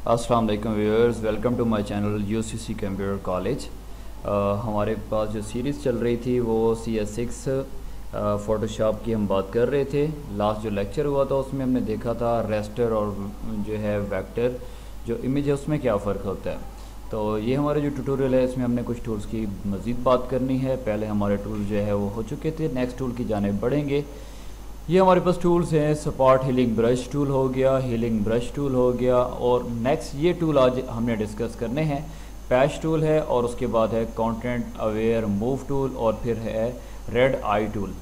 अस्सलाम वालेकुम viewers, welcome to my channel UCC computer college. हमारे पास जो सीरीज़ चल रही थी वो CS6 फ़ोटोशॉप की हम बात कर रहे थे। लास्ट जो लेक्चर हुआ था उसमें हमने देखा था रेस्टर और जो है वेक्टर जो इमेज है उसमें क्या फ़र्क होता है। तो ये हमारा जो ट्यूटोरियल है इसमें हमने कुछ टूल्स की मज़ीद बात करनी है। पहले हमारे टूल्स जो है वो हो चुके थे, नेक्स्ट टूल की जानिब बढ़ेंगे। ये हमारे पास टूल्स हैं, स्पॉट हीलिंग ब्रश टूल हो गया, हीलिंग ब्रश टूल हो गया, और नेक्स्ट ये टूल आज हमने डिस्कस करने हैं पैच टूल है, और उसके बाद है कंटेंट अवेयर मूव टूल, और फिर है रेड आई टूल।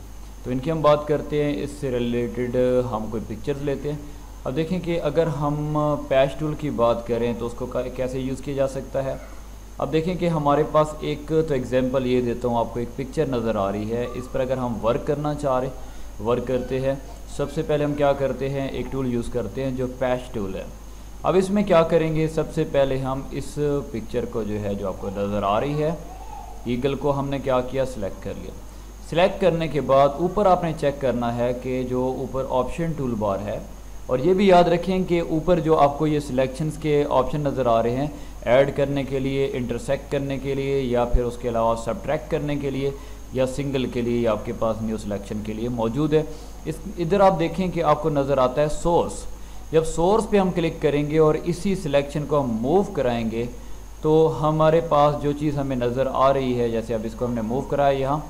तो इनकी हम बात करते हैं। इससे रिलेटेड हम कोई पिक्चर्स लेते हैं। अब देखें कि अगर हम पैच टूल की बात करें तो उसको कैसे यूज़ किया जा सकता है। अब देखें कि हमारे पास एक तो एग्जांपल ये देता हूँ आपको, एक पिक्चर नज़र आ रही है, इस पर अगर हम वर्क करना चाह रहे वर्क करते हैं, सबसे पहले हम क्या करते हैं, एक टूल यूज़ करते हैं जो पैच टूल है। अब इसमें क्या करेंगे, सबसे पहले हम इस पिक्चर को जो है जो आपको नज़र आ रही है ईगल को हमने क्या किया, सिलेक्ट कर लिया। सिलेक्ट करने के बाद ऊपर आपने चेक करना है कि जो ऊपर ऑप्शन टूल बार है, और ये भी याद रखें कि ऊपर जो आपको ये सिलेक्शंस के ऑप्शन नज़र आ रहे हैं, ऐड करने के लिए, इंटरसेक्ट करने के लिए, या फिर उसके अलावा सब्ट्रैक्ट करने के लिए, या सिंगल के लिए, या आपके पास न्यू सिलेक्शन के लिए मौजूद है। इधर आप देखें कि आपको नज़र आता है सोर्स। जब सोर्स पे हम क्लिक करेंगे और इसी सिलेक्शन को हम मूव कराएंगे तो हमारे पास जो चीज़ हमें नज़र आ रही है, जैसे अब इसको हमने मूव कराया यहाँ,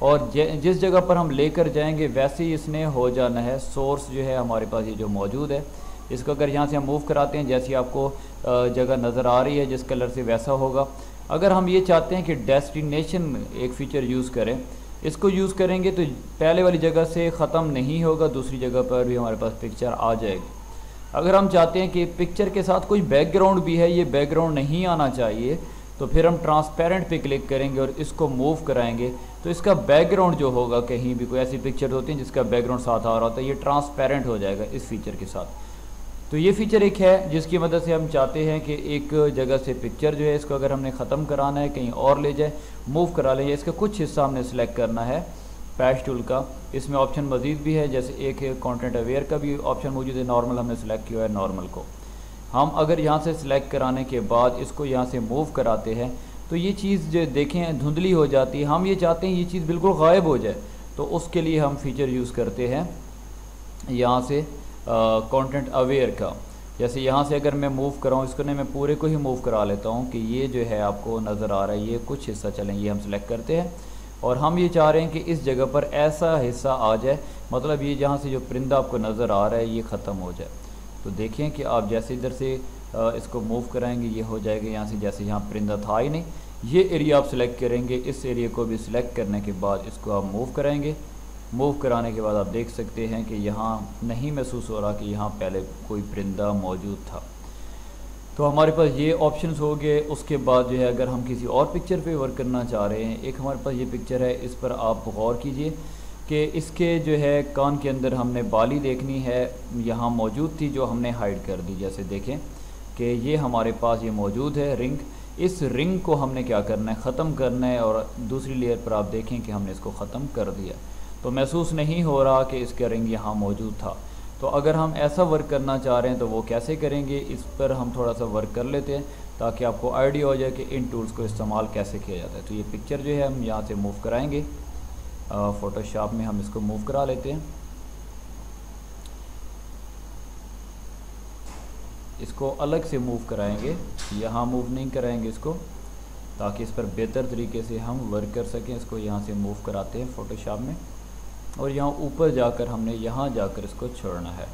और जिस जगह पर हम लेकर जाएंगे वैसे ही इसने हो जाना है। सोर्स जो है हमारे पास ये जो मौजूद है, इसको अगर यहाँ से हम मूव कराते हैं, जैसी आपको जगह नज़र आ रही है जिस कलर से, वैसा होगा। अगर हम ये चाहते हैं कि डेस्टिनेशन एक फ़ीचर यूज़ करें, इसको यूज़ करेंगे तो पहले वाली जगह से ख़त्म नहीं होगा, दूसरी जगह पर भी हमारे पास पिक्चर आ जाएगी। अगर हम चाहते हैं कि पिक्चर के साथ कोई बैकग्राउंड भी है, ये बैकग्राउंड नहीं आना चाहिए, तो फिर हम ट्रांसपेरेंट पे क्लिक करेंगे और इसको मूव कराएंगे तो इसका बैकग्राउंड जो होगा, कहीं भी कोई ऐसी पिक्चर होती है जिसका बैकग्राउंड साथ आ रहा होता है, ये ट्रांसपेरेंट हो जाएगा इस फीचर के साथ। तो ये फ़ीचर एक है जिसकी मदद से हम चाहते हैं कि एक जगह से पिक्चर जो है इसको अगर हमने ख़त्म कराना है, कहीं और ले जाए, मूव करा लें, इसका कुछ हिस्सा हमने सेलेक्ट करना है पैच टूल का। इसमें ऑप्शन मज़ीद भी है, जैसे एक कंटेंट अवेयर का भी ऑप्शन मौजूद है। नॉर्मल हमने सेलेक्ट किया है, नॉर्मल को हम अगर यहाँ से सिलेक्ट कराने के बाद इसको यहाँ से मूव कराते हैं तो ये चीज़ जो देखें धुंधली हो जाती है। हम ये चाहते हैं ये चीज़ बिल्कुल गायब हो जाए, तो उसके लिए हम फीचर यूज़ करते हैं यहाँ से कंटेंट अवेयर का। जैसे यहाँ से अगर मैं मूव कराऊँ इसको, नहीं मैं पूरे को ही मूव करा लेता हूँ कि ये जो है आपको नज़र आ रहा है, ये कुछ हिस्सा चलें, ये हम सिलेक्ट करते हैं और हम ये चाह रहे हैं कि इस जगह पर ऐसा हिस्सा आ जाए, मतलब ये जहाँ से जो परिंदा आपको नज़र आ रहा है ये ख़त्म हो जाए। तो देखें कि आप जैसे इधर से इसको मूव कराएंगे ये हो जाएगा यहाँ से, जैसे यहाँ परिंदा था ही नहीं, ये एरिया आप सिलेक्ट करेंगे। इस एरिया को भी सिलेक्ट करने के बाद इसको आप मूव कराएंगे। मूव कराने के बाद आप देख सकते हैं कि यहाँ नहीं महसूस हो रहा कि यहाँ पहले कोई परिंदा मौजूद था। तो हमारे पास ये ऑप्शंस हो गए। उसके बाद जो है अगर हम किसी और पिक्चर पे वर्क करना चाह रहे हैं, एक हमारे पास ये पिक्चर है, इस पर आप गौर कीजिए कि इसके जो है कान के अंदर हमने बाली देखनी है, यहाँ मौजूद थी जो हमने हाइड कर दी। जैसे देखें कि ये हमारे पास ये मौजूद है रिंग, इस रिंग को हमने क्या करना है, ख़त्म करना है, और दूसरी लेयर पर आप देखें कि हमने इसको ख़त्म कर दिया, तो महसूस नहीं हो रहा कि इसका रिंग यहाँ मौजूद था। तो अगर हम ऐसा वर्क करना चाह रहे हैं तो वो कैसे करेंगे, इस पर हम थोड़ा सा वर्क कर लेते हैं ताकि आपको आइडिया हो जाए कि इन टूल्स को इस्तेमाल कैसे किया जाता है। तो ये पिक्चर जो है हम यहाँ से मूव कराएंगे, फ़ोटोशॉप में हम इसको मूव करा लेते हैं। इसको अलग से मूव कराएंगे, यहाँ मूव नहीं कराएंगे इसको, ताकि इस पर बेहतर तरीके से हम वर्क कर सकें। इसको यहाँ से मूव कराते हैं फ़ोटोशॉप में, और यहाँ ऊपर जाकर हमने यहाँ जाकर इसको छोड़ना है।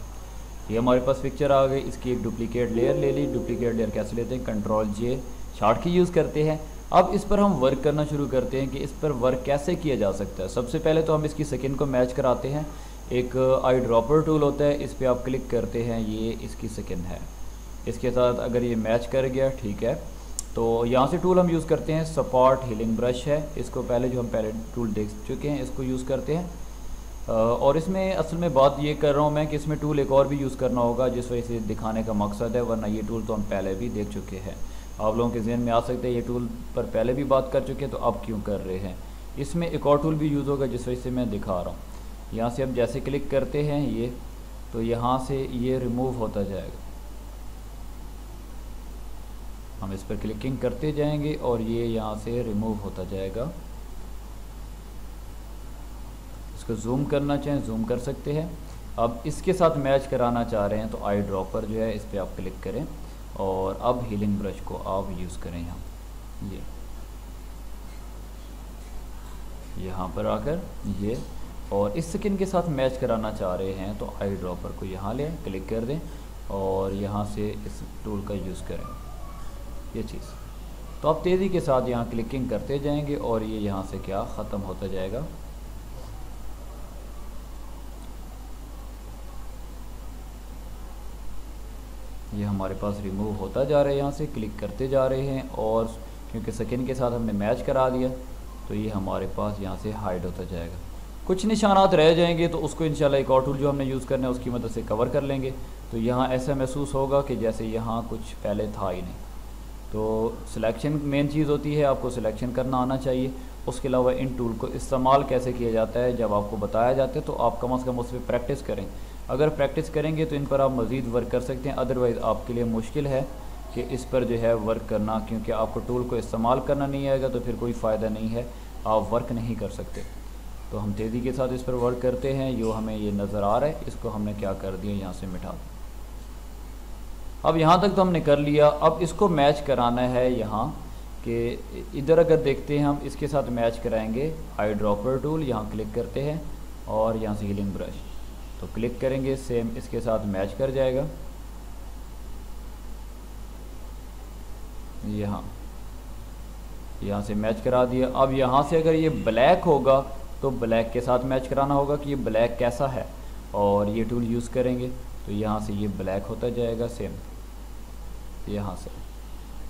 ये हमारे पास पिक्चर आ गई। इसकी एक डुप्लीकेट लेयर ले ली। डुप्लीकेट लेयर कैसे लेते हैं, Ctrl+J शार्ट की यूज़ करते हैं। अब इस पर हम वर्क करना शुरू करते हैं कि इस पर वर्क कैसे किया जा सकता है। सबसे पहले तो हम इसकी स्किन को मैच कराते हैं। एक आई ड्रॉपर टूल होता है, इस पर आप क्लिक करते हैं, ये इसकी स्किन है, इसके साथ अगर ये मैच कर गया ठीक है, तो यहाँ से टूल हम यूज़ करते हैं स्पॉट हीलिंग ब्रश है। इसको पहले जो हम पहले टूल देख चुके हैं इसको यूज़ करते हैं। और इसमें असल में बात ये कर रहा हूँ मैं कि इसमें टूल एक और भी यूज़ करना होगा, जिस वजह से दिखाने का मकसद है, वरना ये टूल तो हम पहले भी देख चुके हैं। आप लोगों के जहन में आ सकते हैं ये टूल पर पहले भी बात कर चुके हैं तो अब क्यों कर रहे हैं। इसमें एक और टूल भी यूज़ होगा जिस वजह से मैं दिखा रहा हूँ। यहाँ से हम जैसे क्लिक करते हैं ये, तो यहाँ से ये रिमूव होता जाएगा। हम इस पर क्लिकिंग करते जाएंगे और ये यहाँ से रिमूव होता जाएगा। इसको जूम करना चाहें जूम कर सकते हैं। अब इसके साथ मैच कराना चाह रहे हैं तो आई ड्रॉपर जो है इस पर आप क्लिक करें और अब हीलिंग ब्रश को आप यूज़ करें यहाँ पर आकर ये, और इस स्किन के साथ मैच कराना चाह रहे हैं तो आई ड्रॉपर को यहाँ लें, क्लिक कर दें और यहाँ से इस टूल का यूज़ करें ये चीज़। तो आप तेज़ी के साथ यहाँ क्लिकिंग करते जाएंगे और ये यहाँ से क्या ख़त्म होता जाएगा। ये हमारे पास रिमूव होता जा रहा है, यहाँ से क्लिक करते जा रहे हैं और क्योंकि स्किन के साथ हमने मैच करा दिया तो ये हमारे पास यहाँ से हाइड होता जाएगा। कुछ निशानात रह जाएंगे तो उसको इंशाल्लाह एक और टूल जो हमने यूज़ करना है उसकी मदद से कवर कर लेंगे। तो यहाँ ऐसा महसूस होगा कि जैसे यहाँ कुछ पहले था ही नहीं। तो सिलेक्शन मेन चीज़ होती है, आपको सिलेक्शन करना आना चाहिए। उसके अलावा इन टूल को इस्तेमाल कैसे किया जाता है जब आपको बताया जाता है तो आप कम से कम उस पर प्रैक्टिस करें। अगर प्रैक्टिस करेंगे तो इन पर आप मज़ीद वर्क कर सकते हैं, अदरवाइज़ आपके लिए मुश्किल है कि इस पर जो है वर्क करना, क्योंकि आपको टूल को इस्तेमाल करना नहीं आएगा तो फिर कोई फ़ायदा नहीं है, आप वर्क नहीं कर सकते। तो हम तेज़ी के साथ इस पर वर्क करते हैं। जो हमें ये नज़र आ रहा है इसको हमने क्या कर दिया, यहाँ से मिटा दिया। अब यहाँ तक तो हमने कर लिया। अब इसको मैच कराना है यहाँ कि इधर अगर देखते हैं हम इसके साथ मैच कराएंगे आई ड्रॉपर टूल, यहाँ क्लिक करते हैं और यहाँ से हीलिंग ब्रश तो क्लिक करेंगे, सेम इसके साथ मैच कर जाएगा। यहाँ से मैच करा दिया। अब यहाँ से अगर ये ब्लैक होगा तो ब्लैक के साथ मैच कराना होगा कि ये ब्लैक कैसा है, और ये टूल यूज़ करेंगे तो यहाँ से ये ब्लैक होता जाएगा सेम यहाँ से।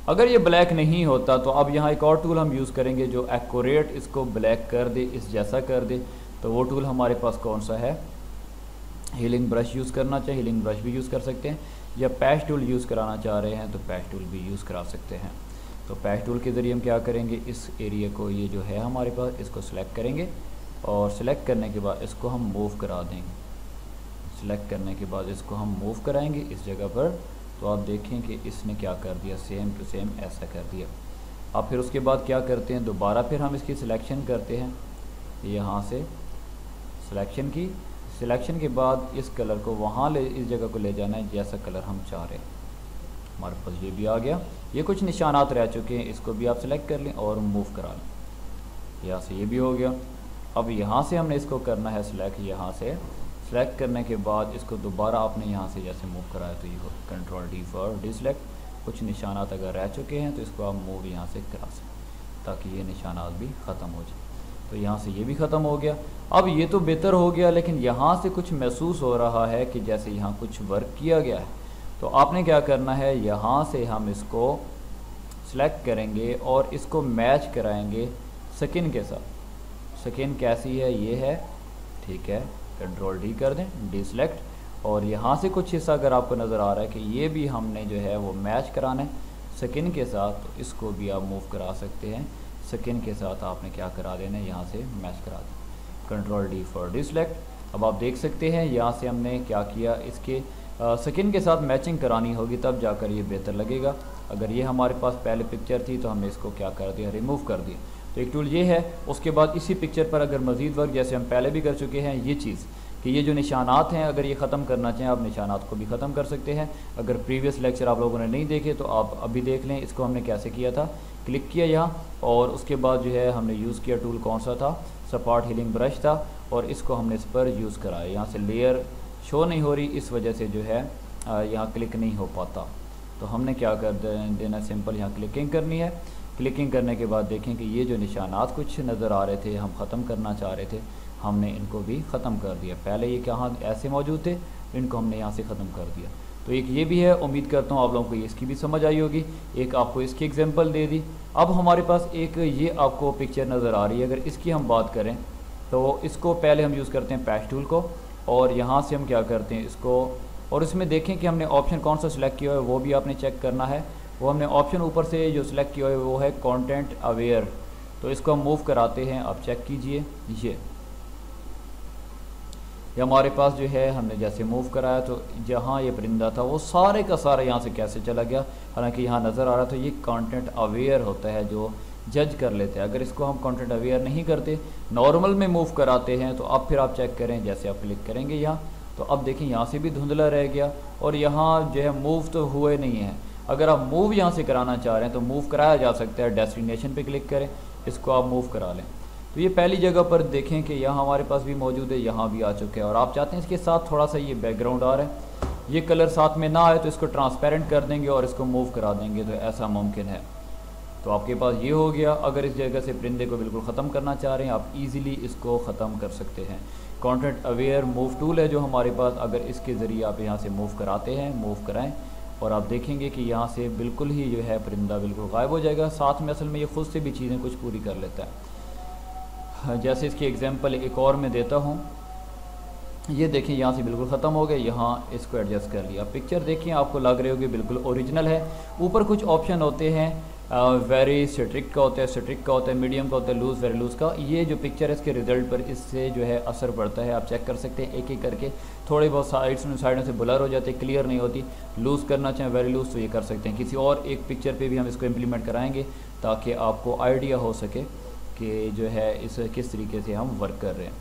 अगर ये ब्लैक नहीं होता तो अब यहाँ एक और टूल हम यूज़ करेंगे जो एक्यूरेट इसको ब्लैक कर दे, इस जैसा कर दे। तो वो टूल हमारे पास कौन सा है, हीलिंग ब्रश यूज़ करना चाहिए, हीलिंग ब्रश भी यूज़ कर सकते हैं, या पैच टूल यूज़ कराना चाह रहे हैं तो पैच टूल भी यूज़ करा सकते हैं। तो पैच टूल के ज़रिए हम क्या करेंगे, इस एरिया को ये जो है हमारे पास इसको सिलेक्ट करेंगे और सिलेक्ट करने के बाद इसको हम मूव करा देंगे। सिलेक्ट करने के बाद इसको हम मूव कराएंगे इस जगह पर, तो आप देखें कि इसने क्या कर दिया, सेम टू सेम ऐसा कर दिया। अब फिर उसके बाद क्या करते हैं, दोबारा फिर हम इसकी सिलेक्शन करते हैं, यहाँ से सिलेक्शन के बाद इस कलर को वहाँ इस जगह को ले जाना है जैसा कलर हम चाह रहे हैं। हमारे पास ये भी आ गया। ये कुछ निशानात रह चुके हैं, इसको भी आप सिलेक्ट कर लें और मूव करा लें। यहाँ से ये भी हो गया। अब यहाँ से हमने इसको करना है सिलेक्ट, यहाँ से सिलेक्ट करने के बाद इसको दोबारा आपने यहाँ से जैसे मूव कराया तो ये हो कंट्रोल डी फॉर डिसलेक्ट। कुछ निशानात अगर रह चुके हैं तो इसको आप मूव यहाँ से करा सकते ताकि ये निशानात भी ख़त्म हो जाए। तो यहाँ से ये भी ख़त्म हो गया। अब ये तो बेहतर हो गया, लेकिन यहाँ से कुछ महसूस हो रहा है कि जैसे यहाँ कुछ वर्क किया गया है। तो आपने क्या करना है, यहाँ से हम इसको सिलेक्ट करेंगे और इसको मैच कराएंगे स्किन के साथ। स्किन कैसी है, ये है, ठीक है, कंट्रोल डी कर दें, डिसलेक्ट। और यहाँ से कुछ हिस्सा अगर आपको नज़र आ रहा है कि ये भी हमने जो है वो मैच कराना है स्किन के साथ, तो इसको भी आप मूव करा सकते हैं। स्किन के साथ आपने क्या करा देना है, यहाँ से मैच करा दें, कंट्रोल डी फॉर डिसलेक्ट। अब आप देख सकते हैं यहाँ से हमने क्या किया, इसके स्किन के साथ मैचिंग करानी होगी तब जाकर ये बेहतर लगेगा। अगर ये हमारे पास पहले पिक्चर थी तो हमने इसको क्या कर दिया, रिमूव कर दिया। तो एक टूल ये है। उसके बाद इसी पिक्चर पर अगर मज़ीद वर्क जैसे हम पहले भी कर चुके हैं, ये चीज़ कि ये जो निशानात हैं अगर ये ख़त्म करना चाहें आप निशानात को भी ख़त्म कर सकते हैं। अगर प्रीवियस लेक्चर आप लोगों ने नहीं देखे तो आप अभी देख लें। इसको हमने कैसे किया था, क्लिक किया यहाँ और उसके बाद जो है हमने यूज़ किया टूल कौन सा था, सपाट हीलिंग ब्रश था, और इसको हमने इस पर यूज़ कराया। यहाँ से लेयर शो नहीं हो रही, इस वजह से जो है यहाँ क्लिक नहीं हो पाता। तो हमने क्या कर देना, सिंपल यहाँ क्लिकिंग करनी है। क्लिकिंग करने के बाद देखें कि ये जो निशानात कुछ नज़र आ रहे थे हम ख़त्म करना चाह रहे थे, हमने इनको भी ख़त्म कर दिया। पहले ये कहाँ ऐसे मौजूद थे, इनको हमने यहाँ से ख़त्म कर दिया। तो एक ये भी है। उम्मीद करता हूँ आप लोगों को इसकी भी समझ आई होगी। एक आपको इसकी एग्जांपल दे दी। अब हमारे पास एक ये आपको पिक्चर नज़र आ रही है, अगर इसकी हम बात करें तो इसको पहले हम यूज़ करते हैं पैच टूल को, और यहाँ से हम क्या करते हैं इसको, और इसमें देखें कि हमने ऑप्शन कौन सा सिलेक्ट किया है वो भी आपने चेक करना है। वो हमने ऑप्शन ऊपर से जो सिलेक्ट किया है वो है कंटेंट अवेयर। तो इसको हम मूव कराते हैं, आप चेक कीजिए। ये हमारे पास जो है हमने जैसे मूव कराया तो जहाँ ये परिंदा था वो सारे का सारा यहाँ से कैसे चला गया, हालांकि यहाँ नज़र आ रहा था। ये कंटेंट अवेयर होता है जो जज कर लेते हैं। अगर इसको हम कंटेंट अवेयर नहीं करते, नॉर्मल में मूव कराते हैं, तो अब फिर आप चेक करें, जैसे आप क्लिक करेंगे यहाँ तो अब देखें यहाँ से भी धुंधला रह गया और यहाँ जो है मूव तो हुए नहीं है। अगर आप मूव यहाँ से कराना चाह रहे हैं तो मूव कराया जा सकता है। डेस्टिनेशन पे क्लिक करें, इसको आप मूव करा लें। तो ये पहली जगह पर देखें कि यहाँ हमारे पास भी मौजूद है, यहाँ भी आ चुके हैं। और आप चाहते हैं इसके साथ थोड़ा सा ये बैकग्राउंड आ रहा है, ये कलर साथ में ना आए तो इसको ट्रांसपेरेंट कर देंगे और इसको मूव करा देंगे, तो ऐसा मुमकिन है। तो आपके पास ये हो गया। अगर इस जगह से परिंदे को बिल्कुल ख़त्म करना चाह रहे हैं, आप इजीली इसको ख़त्म कर सकते हैं। कंटेंट अवेयर मूव टूल है जो हमारे पास, अगर इसके ज़रिए आप यहाँ से मूव कराते हैं, मूव कराएं और आप देखेंगे कि यहाँ से बिल्कुल ही जो है परिंदा बिल्कुल गायब हो जाएगा। साथ में असल में ये खुद से भी चीज़ें कुछ पूरी कर लेता है। जैसे इसकी एग्जांपल एक और मैं देता हूँ, ये देखिए यहाँ से बिल्कुल ख़त्म हो गए, यहाँ इसको एडजस्ट कर लिया। पिक्चर देखिए, आपको लग रही होगी बिल्कुल ओरिजिनल है। ऊपर कुछ ऑप्शन होते हैं, वेरी स्ट्रिक्ट का होता है, स्ट्रिक्ट का होता है, मीडियम का होता है, लूज़, वेरी लूज़ का। ये जो पिक्चर है इसके रिज़ल्ट पर इससे जो है असर पड़ता है। आप चेक कर सकते हैं एक एक करके, थोड़े बहुत साइडों से ब्लर हो जाते हैं, क्लियर नहीं होती। लूज़ करना चाहें, वेरी लूज़, तो ये कर सकते हैं। किसी और एक पिक्चर पे भी हम इसको इम्प्लीमेंट कराएंगे ताकि आपको आइडिया हो सके कि जो है इस किस तरीके से हम वर्क कर रहे हैं।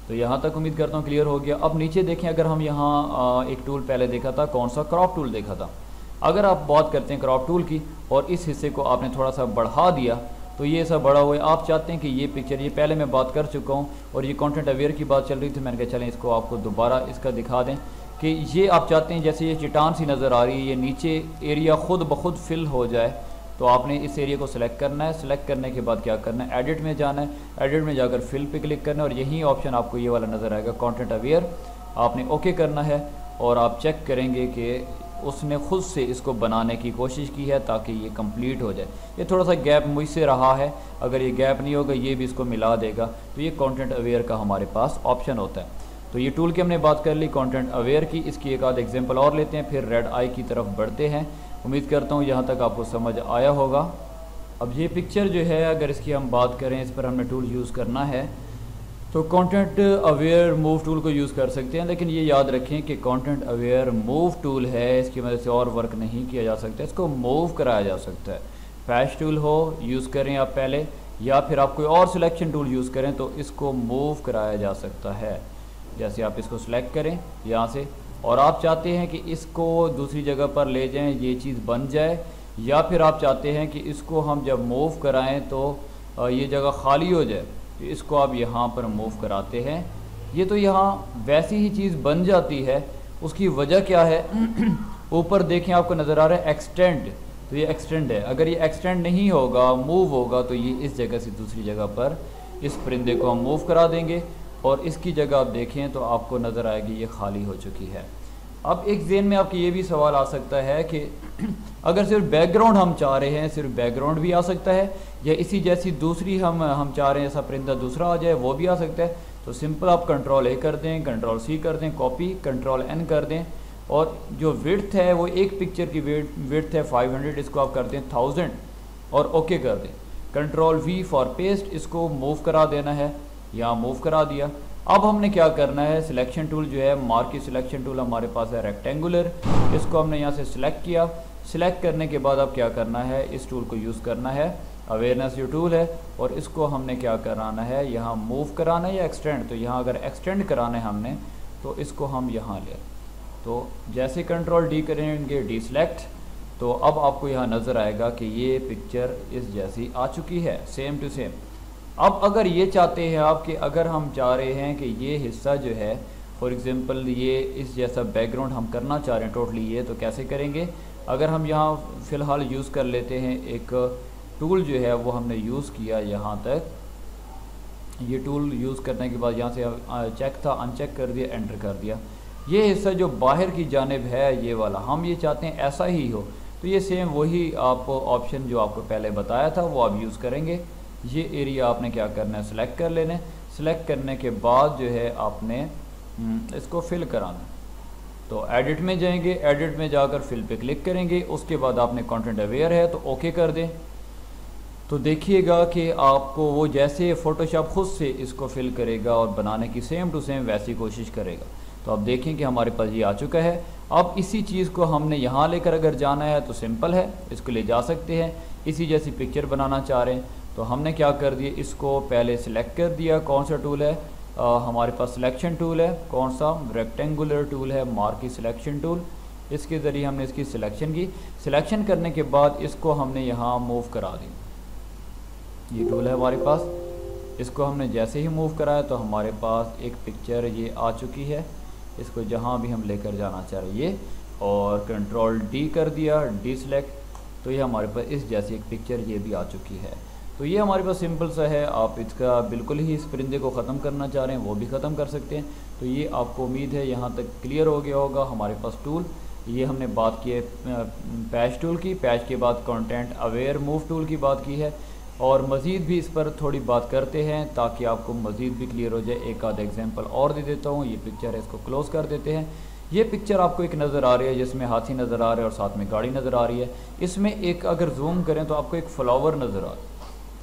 तो यहाँ तक उम्मीद करता हूँ क्लियर हो गया। अब नीचे देखें, अगर हम यहाँ एक टूल पहले देखा था, कौन सा, क्रॉप टूल देखा था। अगर आप बात करते हैं क्रॉप टूल की और इस हिस्से को आपने थोड़ा सा बढ़ा दिया तो ये सब बड़ा हुआ है। आप चाहते हैं कि ये पिक्चर, ये पहले मैं बात कर चुका हूँ और ये कंटेंट अवेयर की बात चल रही थी, मैंने कहा चलें इसको आपको दोबारा इसका दिखा दें कि ये आप चाहते हैं जैसे ये चट्टान सी नज़र आ रही है, ये नीचे एरिया खुद ब खुद फिल हो जाए। तो आपने इस एरिया को सिलेक्ट करना है। सिलेक्ट करने के बाद क्या करना है, एडिट में जाना है। एडिट में जाकर फिल पे क्लिक करना है और यही ऑप्शन आपको ये वाला नज़र आएगा, कंटेंट अवेयर। आपने ओके करना है और आप चेक करेंगे कि उसने खुद से इसको बनाने की कोशिश की है ताकि ये कंप्लीट हो जाए। ये थोड़ा सा गैप मुझसे रहा है, अगर ये गैप नहीं होगा ये भी इसको मिला देगा। तो ये कंटेंट अवेयर का हमारे पास ऑप्शन होता है। तो ये टूल की हमने बात कर ली कंटेंट अवेयर की। इसकी एक आध एग्जांपल और लेते हैं, फिर रेड आई की तरफ बढ़ते हैं। उम्मीद करता हूँ यहाँ तक आपको समझ आया होगा। अब ये पिक्चर जो है, अगर इसकी हम बात करें, इस पर हमने टूल यूज़ करना है तो कंटेंट अवेयर मूव टूल को यूज़ कर सकते हैं। लेकिन ये याद रखें कि कंटेंट अवेयर मूव टूल है, इसकी वजह से और वर्क नहीं किया जा सकता, इसको मूव कराया जा सकता है। फैश टूल हो यूज़ करें आप पहले, या फिर आप कोई और सिलेक्शन टूल यूज़ करें तो इसको मूव कराया जा सकता है। जैसे आप इसको सिलेक्ट करें यहाँ से और आप चाहते हैं कि इसको दूसरी जगह पर ले जाएं, ये चीज़ बन जाए, या फिर आप चाहते हैं कि इसको हम जब मूव कराएं तो ये जगह खाली हो जाए, तो इसको आप यहाँ पर मूव कराते हैं। ये तो यहाँ वैसी ही चीज़ बन जाती है। उसकी वजह क्या है, ऊपर देखें आपको नज़र आ रहा है एक्सटेंड, तो ये एक्सटेंड है। अगर ये एक्सटेंड नहीं होगा, मूव होगा, तो ये इस जगह से दूसरी जगह पर इस परिंदे को हम मूव करा देंगे और इसकी जगह आप देखें तो आपको नज़र आएगी ये खाली हो चुकी है। अब एक ज़हन में आपके ये भी सवाल आ सकता है कि अगर सिर्फ बैकग्राउंड हम चाह रहे हैं, सिर्फ बैकग्राउंड भी आ सकता है, या इसी जैसी दूसरी हम चाह रहे हैं ऐसा परिंदा दूसरा आ जाए, वो भी आ सकता है। तो सिंपल आप कंट्रोल ए कर दें, कंट्रोल सी कर दें, कॉपी, कंट्रोल एन कर दें और जो विड्थ है वो एक पिक्चर की विड्थ है 500, इसको आप कर दें 1000 और ओके कर दें। कंट्रोल वी फॉर पेस्ट, इसको मूव करा देना है, यहाँ मूव करा दिया। अब हमने क्या करना है, सिलेक्शन टूल जो है, मार्की सिलेक्शन टूल हमारे पास है रेक्टेंगुलर, इसको हमने यहाँ से सिलेक्ट किया। सिलेक्ट करने के बाद अब क्या करना है, इस टूल को यूज़ करना है, अवेयरनेस जो टूल है, और इसको हमने क्या कराना है, यहाँ मूव कराना है या एक्सटेंड। तो यहाँ अगर एक्सटेंड कराना है हमने तो इसको हम यहाँ ले, तो जैसे कंट्रोल डी करेंगे, डी सिलेक्ट, तो अब आपको यहाँ नज़र आएगा कि ये पिक्चर इस जैसी आ चुकी है, सेम टू सेम। अब अगर ये चाहते हैं आप कि अगर हम चाह रहे हैं कि ये हिस्सा जो है, फॉर एग्ज़ाम्पल ये इस जैसा बैकग्राउंड हम करना चाह रहे हैं टोटली ये, तो कैसे करेंगे। अगर हम यहाँ फ़िलहाल यूज़ कर लेते हैं एक टूल जो है वो हमने यूज़ किया यहाँ तक, ये टूल यूज़ करने के बाद यहाँ से चेक था, अनचेक कर दिया, एंटर कर दिया। ये हिस्सा जो बाहर की जानिब है ये वाला, हम ये चाहते हैं ऐसा ही हो, तो ये सेम वही आप ऑप्शन जो आपको पहले बताया था वो आप यूज़ करेंगे। ये एरिया आपने क्या करना है, सिलेक्ट कर लेना है। सिलेक्ट करने के बाद जो है आपने इसको फिल कराना है, तो एडिट में जाएंगे, एडिट में जाकर फिल पे क्लिक करेंगे। उसके बाद आपने कंटेंट अवेयर है तो ओके कर दें। तो देखिएगा कि आपको वो जैसे फ़ोटोशॉप खुद से इसको फिल करेगा और बनाने की सेम टू सेम वैसी कोशिश करेगा। तो आप देखें कि हमारे पास ये आ चुका है। अब इसी चीज़ को हमने यहाँ लेकर अगर जाना है तो सिंपल है, इसको ले जा सकते हैं। इसी जैसी पिक्चर बनाना चाह रहे हैं तो हमने क्या कर दिया, इसको पहले सिलेक्ट कर दिया। कौन सा टूल है, हमारे पास सिलेक्शन टूल है। कौन सा, रेक्टेंगुलर टूल है, मार्की सिलेक्शन टूल। इसके ज़रिए हमने इसकी सिलेक्शन की। सिलेक्शन करने के बाद इसको हमने यहाँ मूव करा दी। ये टूल है हमारे पास, इसको हमने जैसे ही मूव कराया तो हमारे पास एक पिक्चर ये आ चुकी है। इसको जहाँ भी हम लेकर जाना चाह रहे ये, और कंट्रोल डी कर दिया, डी सिलेक्ट, तो ये हमारे पास इस जैसी एक पिक्चर ये भी आ चुकी है। तो ये हमारे पास सिंपल सा है। आप इसका बिल्कुल ही इस परिंदे को ख़त्म करना चाह रहे हैं वो भी ख़त्म कर सकते हैं। तो ये आपको उम्मीद है यहाँ तक क्लियर हो गया होगा। हमारे पास टूल, ये हमने बात की है पैच टूल की, पैच के बाद कंटेंट अवेयर मूव टूल की बात की है, और मज़ीद भी इस पर थोड़ी बात करते हैं ताकि आपको मज़ीद भी क्लियर हो जाए। एक आध एग्जांपल और दे देता हूँ। ये पिक्चर है, इसको क्लोज़ कर देते हैं। ये पिक्चर आपको एक नज़र आ रही है जिसमें हाथी नज़र आ रहा है और साथ में गाड़ी नज़र आ रही है। इसमें एक अगर जूम करें तो आपको एक फ्लावर नज़र आ रहा है।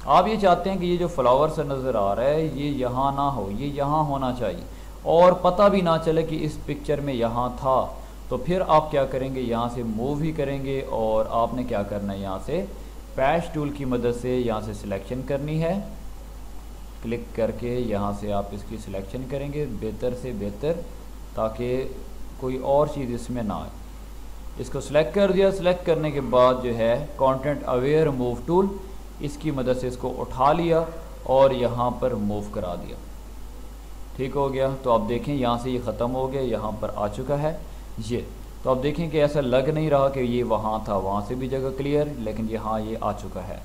आप ये चाहते हैं कि ये जो फ्लावर सा नज़र आ रहा है ये यहाँ ना हो, ये यहाँ होना चाहिए और पता भी ना चले कि इस पिक्चर में यहाँ था। तो फिर आप क्या करेंगे, यहाँ से मूव ही करेंगे और आपने क्या करना है, यहाँ से पैच टूल की मदद से यहाँ से सिलेक्शन करनी है। क्लिक करके यहाँ से आप इसकी सिलेक्शन करेंगे बेहतर से बेहतर, ताकि कोई और चीज़ इसमें ना आए। इसको सिलेक्ट कर दिया। सिलेक्ट करने के बाद जो है कंटेंट अवेयर मूव टूल, इसकी मदद से इसको उठा लिया और यहाँ पर मूव करा दिया। ठीक हो गया। तो आप देखें यहाँ से ये ख़त्म हो गया, यहाँ पर आ चुका है ये। तो आप देखें कि ऐसा लग नहीं रहा कि ये वहाँ था, वहाँ से भी जगह क्लियर, लेकिन यहाँ ये आ चुका है।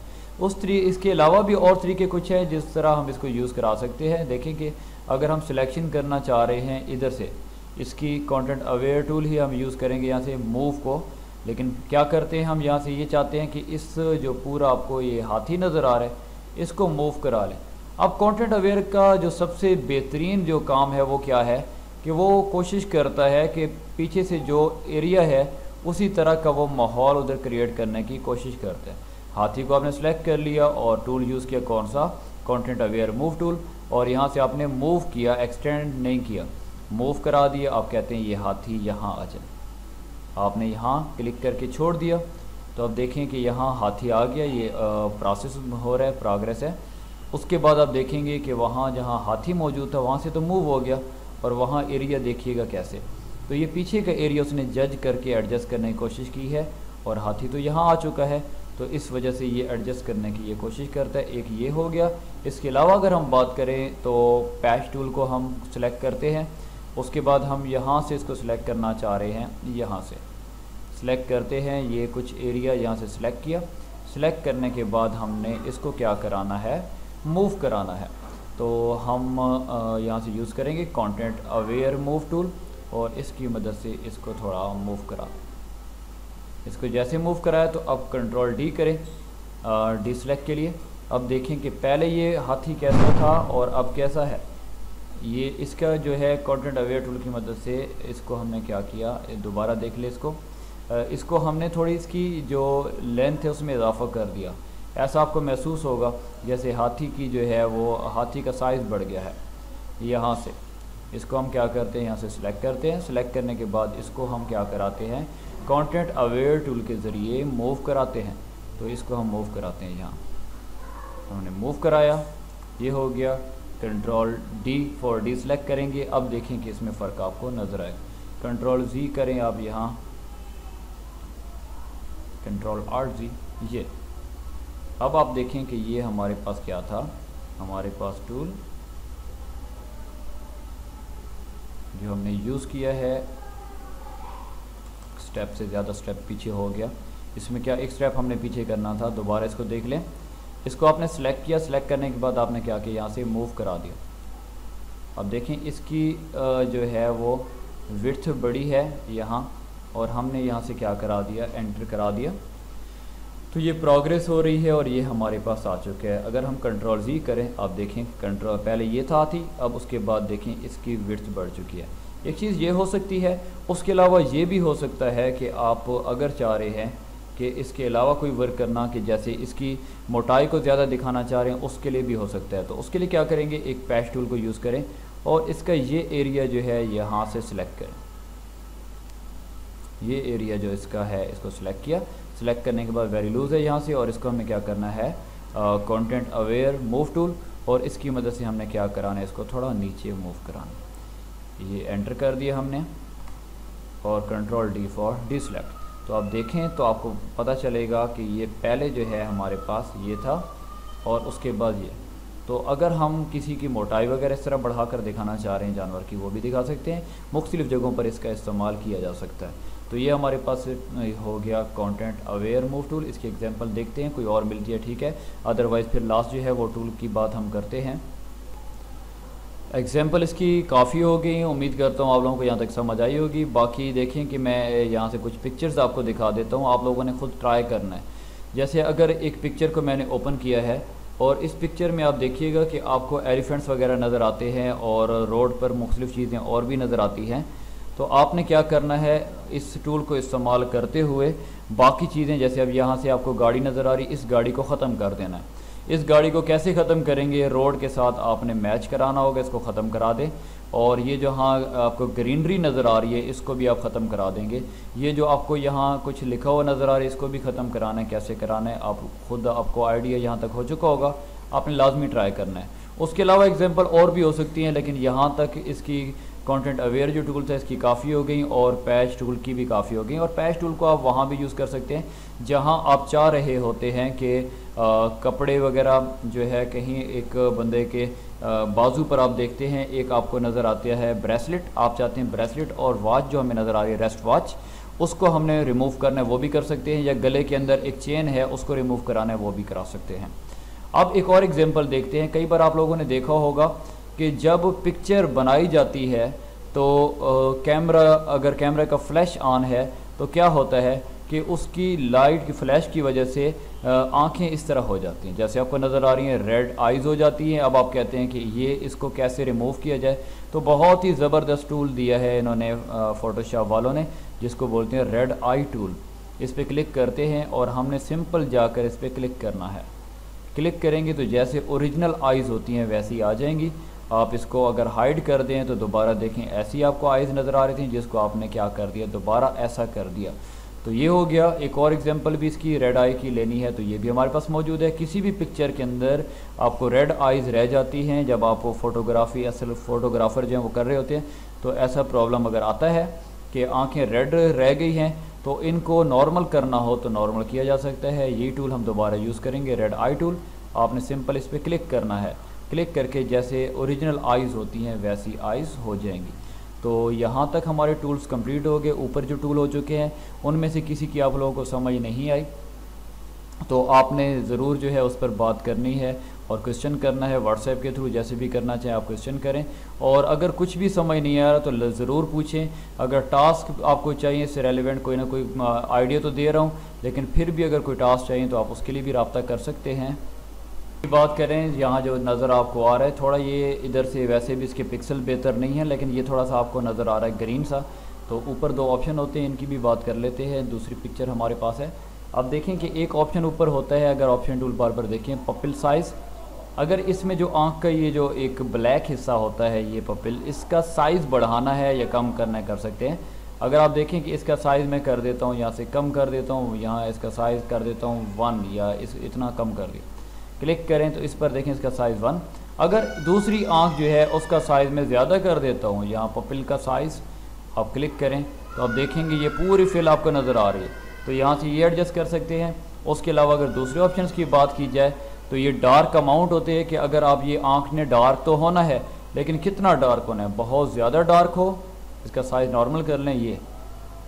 इसके अलावा भी और तरीके कुछ हैं जिस तरह हम इसको यूज़ करा सकते हैं। देखें कि अगर हम सिलेक्शन करना चाह रहे हैं इधर से, इसकी कंटेंट अवेयर टूल ही हम यूज़ करेंगे यहाँ से मूव को। लेकिन क्या करते हैं हम, यहाँ से ये चाहते हैं कि इस जो पूरा आपको ये हाथी नज़र आ रहा है इसको मूव करा लें। अब कंटेंट अवेयर का जो सबसे बेहतरीन जो काम है वो क्या है कि वो कोशिश करता है कि पीछे से जो एरिया है उसी तरह का वो माहौल उधर क्रिएट करने की कोशिश करता है। हाथी को आपने सेलेक्ट कर लिया और टूल यूज़ किया, कौन सा, कंटेंट अवेयर मूव टूल, और यहाँ से आपने मूव किया, एक्सटेंड नहीं किया, मूव करा दिया। आप कहते हैं ये हाथी यहाँ आ जाए, आपने यहाँ क्लिक करके छोड़ दिया। तो अब देखें कि यहाँ हाथी आ गया, ये प्रोसेस हो रहा है, प्रोग्रेस है। उसके बाद आप देखेंगे कि वहाँ जहाँ हाथी मौजूद था वहाँ से तो मूव हो गया, और वहाँ एरिया देखिएगा कैसे, तो ये पीछे का एरिया उसने जज करके एडजस्ट करने की कोशिश की है, और हाथी तो यहाँ आ चुका है तो इस वजह से ये एडजस्ट करने की ये कोशिश करता है। एक ये हो गया। इसके अलावा अगर हम बात करें तो पैच टूल को हम सिलेक्ट करते हैं, उसके बाद हम यहाँ से इसको सिलेक्ट करना चाह रहे हैं, यहाँ से सिलेक्ट करते हैं, ये कुछ एरिया यहाँ से सिलेक्ट किया। सिलेक्ट करने के बाद हमने इसको क्या कराना है, मूव कराना है। तो हम यहाँ से यूज़ करेंगे कंटेंट अवेयर मूव टूल, और इसकी मदद से इसको थोड़ा मूव करा। इसको जैसे मूव कराया तो अब कंट्रोल डी करें डी सेलेक्ट के लिए। अब देखें कि पहले ये हाथी कैसा था और अब कैसा है। ये इसका जो है कंटेंट अवेयर टूल की मदद से इसको हमने क्या किया, दोबारा देख ले इसको हमने थोड़ी इसकी जो लेंथ है उसमें इजाफा कर दिया। ऐसा आपको महसूस होगा जैसे हाथी की जो है वो हाथी का साइज़ बढ़ गया है। यहाँ से इसको हम क्या करते हैं, यहाँ से सिलेक्ट करते हैं। सिलेक्ट करने के बाद इसको हम क्या कराते हैं, कंटेंट अवेयर टूल के ज़रिए मूव कराते हैं। तो इसको हम मूव कराते हैं, यहाँ हमने मूव कराया, ये हो गया। Control D for D select करेंगे। अब देखें कि इसमें फ़र्क आपको नज़र आएगा। कंट्रोल जी करें आप, यहाँ कंट्रोल आर जी, ये अब आप देखें कि ये हमारे पास क्या था, हमारे पास टूल जो हमने यूज़ किया है स्टेप से ज़्यादा स्टेप पीछे हो गया। इसमें क्या एक स्टेप हमने पीछे करना था, दोबारा इसको देख लें। इसको आपने सेलेक्ट किया, सेलेक्ट करने के बाद आपने क्या किया, यहाँ से मूव करा दिया। अब देखें इसकी जो है वो विड्थ बड़ी है यहाँ, और हमने यहाँ से क्या करा दिया, एंटर करा दिया। तो ये प्रोग्रेस हो रही है और ये हमारे पास आ चुका है। अगर हम कंट्रोल जी करें, आप देखें कंट्रोल पहले ये था थी, अब उसके बाद देखें इसकी विड्थ बढ़ चुकी है। एक चीज़ ये हो सकती है। उसके अलावा ये भी हो सकता है कि आप अगर चाह रहे हैं कि इसके अलावा कोई वर्क करना, कि जैसे इसकी मोटाई को ज़्यादा दिखाना चाह रहे हैं उसके लिए भी हो सकता है। तो उसके लिए क्या करेंगे, एक पैच टूल को यूज़ करें और इसका ये एरिया जो है यहाँ से सिलेक्ट करें। ये एरिया जो इसका है इसको सिलेक्ट किया। सिलेक्ट करने के बाद वेरी लूज़ है यहाँ से, और इसको हमें क्या करना है, कंटेंट अवेयर मूव टूल, और इसकी मदद से हमने क्या कराना है, इसको थोड़ा नीचे मूव कराना। ये एंटर कर दिया हमने और control D for D select. तो आप देखें तो आपको पता चलेगा कि ये पहले जो है हमारे पास ये था और उसके बाद ये। तो अगर हम किसी की मोटाई वगैरह इस तरह बढ़ाकर दिखाना चाह रहे हैं जानवर की, वो भी दिखा सकते हैं। मुख्तलिफ़ जगहों पर इसका इस्तेमाल किया जा सकता है। तो ये हमारे पास हो गया कंटेंट अवेयर मूव टूल। इसकी एग्जांपल देखते हैं, कोई और मिलती है ठीक है, अदरवाइज़ फिर लास्ट जो है वो टूल की बात हम करते हैं। एग्जांपल इसकी काफ़ी हो गई, उम्मीद करता हूँ आप लोगों को यहाँ तक समझ आई होगी। बाकी देखें कि मैं यहाँ से कुछ पिक्चर्स आपको दिखा देता हूँ, आप लोगों ने खुद ट्राई करना है। जैसे अगर एक पिक्चर को मैंने ओपन किया है और इस पिक्चर में आप देखिएगा कि आपको एलिफेंट्स वगैरह नज़र आते हैं और रोड पर मुख्तलिफ़ चीज़ें और भी नज़र आती हैं। तो आपने क्या करना है, इस टूल को इस्तेमाल करते हुए बाकी चीज़ें, जैसे अब यहाँ से आपको गाड़ी नज़र आ रही, इस गाड़ी को ख़त्म कर देना है। इस गाड़ी को कैसे ख़त्म करेंगे, रोड के साथ आपने मैच कराना होगा, इसको ख़त्म करा दें। और ये जो हाँ आपको ग्रीनरी नज़र आ रही है इसको भी आप ख़त्म करा देंगे। ये जो आपको यहाँ कुछ लिखा हुआ नज़र आ रहा है इसको भी ख़त्म कराना है। कैसे कराना है आप खुद, आपको आइडिया यहाँ तक हो चुका होगा, आपने लाजमी ट्राई करना है। उसके अलावा एग्जांपल और भी हो सकती हैं, लेकिन यहाँ तक इसकी कंटेंट अवेयर जो टूल था इसकी काफ़ी हो गई और पैच टूल की भी काफ़ी हो गई। और पैच टूल को आप वहाँ भी यूज़ कर सकते हैं जहाँ आप चाह रहे होते हैं कि कपड़े वगैरह जो है, कहीं एक बंदे के बाजू पर आप देखते हैं एक आपको नज़र आता है ब्रेसलेट, आप चाहते हैं ब्रेसलेट और वॉच जो हमें नज़र आ रही है रेस्ट वॉच, उसको हमने रिमूव करना है, वो भी कर सकते हैं। या गले के अंदर एक चेन है उसको रिमूव कराना है, वो भी करा सकते हैं। अब एक और एग्जांपल देखते हैं। कई बार आप लोगों ने देखा होगा कि जब पिक्चर बनाई जाती है तो कैमरा, अगर कैमरा का फ्लैश ऑन है तो क्या होता है कि उसकी लाइट की फ्लैश की वजह से आंखें इस तरह हो जाती हैं, जैसे आपको नज़र आ रही हैं, रेड आइज़ हो जाती हैं। अब आप कहते हैं कि ये इसको कैसे रिमूव किया जाए, तो बहुत ही ज़बरदस्त टूल दिया है इन्होंने फ़ोटोशॉप वालों ने, जिसको बोलते हैं रेड आई टूल। इस पर क्लिक करते हैं और हमने सिंपल जाकर इस पर क्लिक करना है। क्लिक करेंगे तो जैसे ओरिजिनल आइज़ होती हैं वैसी आ जाएंगी। आप इसको अगर हाइड कर दें तो दोबारा देखें ऐसी आपको आइज़ नज़र आ रही थी, जिसको आपने क्या कर दिया, दोबारा ऐसा कर दिया। तो ये हो गया। एक और एग्जांपल भी इसकी रेड आई की लेनी है तो ये भी हमारे पास मौजूद है। किसी भी पिक्चर के अंदर आपको रेड आइज़ रह जाती हैं जब आप फ़ोटोग्राफी, असल फ़ोटोग्राफ़र जो हैं वो कर रहे होते हैं, तो ऐसा प्रॉब्लम अगर आता है कि आँखें रेड रह गई हैं तो इनको नॉर्मल करना हो तो नॉर्मल किया जा सकता है। ये टूल हम दोबारा यूज़ करेंगे, रेड आई टूल। आपने सिंपल इस पर क्लिक करना है, क्लिक करके जैसे ओरिजिनल आइज़ होती हैं वैसी आइज़ हो जाएंगी। तो यहाँ तक हमारे टूल्स कंप्लीट हो गए। ऊपर जो टूल हो चुके हैं उनमें से किसी की आप लोगों को समझ नहीं आई तो आपने ज़रूर जो है उस पर बात करनी है और क्वेश्चन करना है व्हाट्सएप के थ्रू, जैसे भी करना चाहें आप क्वेश्चन करें। और अगर कुछ भी समझ नहीं आ रहा तो ज़रूर पूछें। अगर टास्क आपको चाहिए, इससे रेलिवेंट कोई ना कोई आइडिया तो दे रहा हूँ, लेकिन फिर भी अगर कोई टास्क चाहिए तो आप उसके लिए भी रब्ता कर सकते हैं। बात करें यहाँ जो नज़र आपको आ रहा है, थोड़ा ये इधर से वैसे भी इसके पिक्सल बेहतर नहीं है, लेकिन ये थोड़ा सा आपको नज़र आ रहा है ग्रीन सा। तो ऊपर दो ऑप्शन होते हैं, इनकी भी बात कर लेते हैं। दूसरी पिक्चर हमारे पास है। अब देखें कि एक ऑप्शन ऊपर होता है, अगर ऑप्शन टूल बार पर देखें पपिल साइज़, अगर इसमें जो आँख का ये जो एक ब्लैक हिस्सा होता है ये पपिल, इसका साइज़ बढ़ाना है या कम करना है कर सकते हैं। अगर आप देखें कि इसका साइज़ मैं कर देता हूँ, यहाँ से कम कर देता हूँ, यहाँ इसका साइज़ कर देता हूँ 1 या इतना कम कर दिया, क्लिक करें तो इस पर देखें इसका साइज़ 1। अगर दूसरी आँख जो है उसका साइज़ मैं ज़्यादा कर देता हूँ, यहाँ पपिल का साइज़ आप क्लिक करें तो आप देखेंगे ये पूरी फिल आपको नज़र आ रही है। तो यहाँ से ये एडजस्ट कर सकते हैं। उसके अलावा अगर दूसरे ऑप्शंस की बात की जाए तो ये डार्क अमाउंट होते हैं कि अगर आप ये आँख ने डार्क तो होना है, लेकिन कितना डार्क होना है, बहुत ज़्यादा डार्क हो, इसका साइज़ नॉर्मल कर लें, ये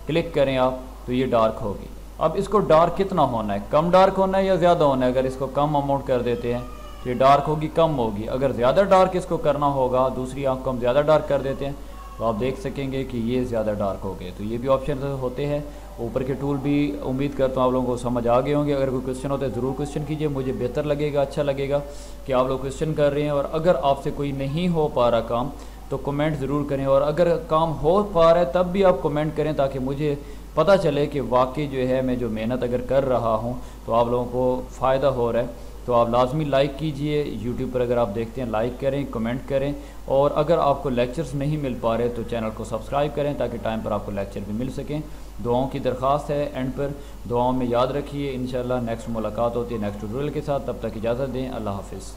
क्लिक करें आप तो ये डार्क होगी। अब इसको डार्क कितना होना है, कम डार्क होना है या ज़्यादा होना है, अगर इसको कम अमाउंट कर देते हैं तो ये डार्क होगी, कम होगी। अगर ज़्यादा डार्क इसको करना होगा, दूसरी आँख को हम ज़्यादा डार्क कर देते हैं तो आप देख सकेंगे कि ये ज़्यादा डार्क हो गए। तो ये भी ऑप्शन होते हैं। ऊपर के टूल भी उम्मीद करता हूँ आप लोगों को समझ आ गए होंगे। अगर कोई क्वेश्चन होता है ज़रूर क्वेश्चन कीजिए, मुझे बेहतर लगेगा, अच्छा लगेगा कि आप लोग क्वेश्चन कर रहे हैं। और अगर आपसे कोई नहीं हो पा रहा काम तो कमेंट ज़रूर करें, और अगर काम हो पा रहा है तब भी आप कमेंट करें ताकि मुझे पता चले कि वाकई जो है मैं जो मेहनत अगर कर रहा हूँ तो आप लोगों को फ़ायदा हो रहा है। तो आप लाजमी लाइक कीजिए, यूट्यूब पर अगर आप देखते हैं लाइक करें, कमेंट करें, और अगर आपको लेक्चर्स नहीं मिल पा रहे तो चैनल को सब्सक्राइब करें ताकि टाइम पर आपको लेक्चर भी मिल सकें। दुआओं की दरख्वास्त है एंड पर, दुआओं में याद रखिए। इंशाल्लाह नेक्स्ट मुलाकात होती है नेक्स्ट ट्यूटोरियल के साथ, तब तक इजाज़त दें। अल्लाह हाफिज़।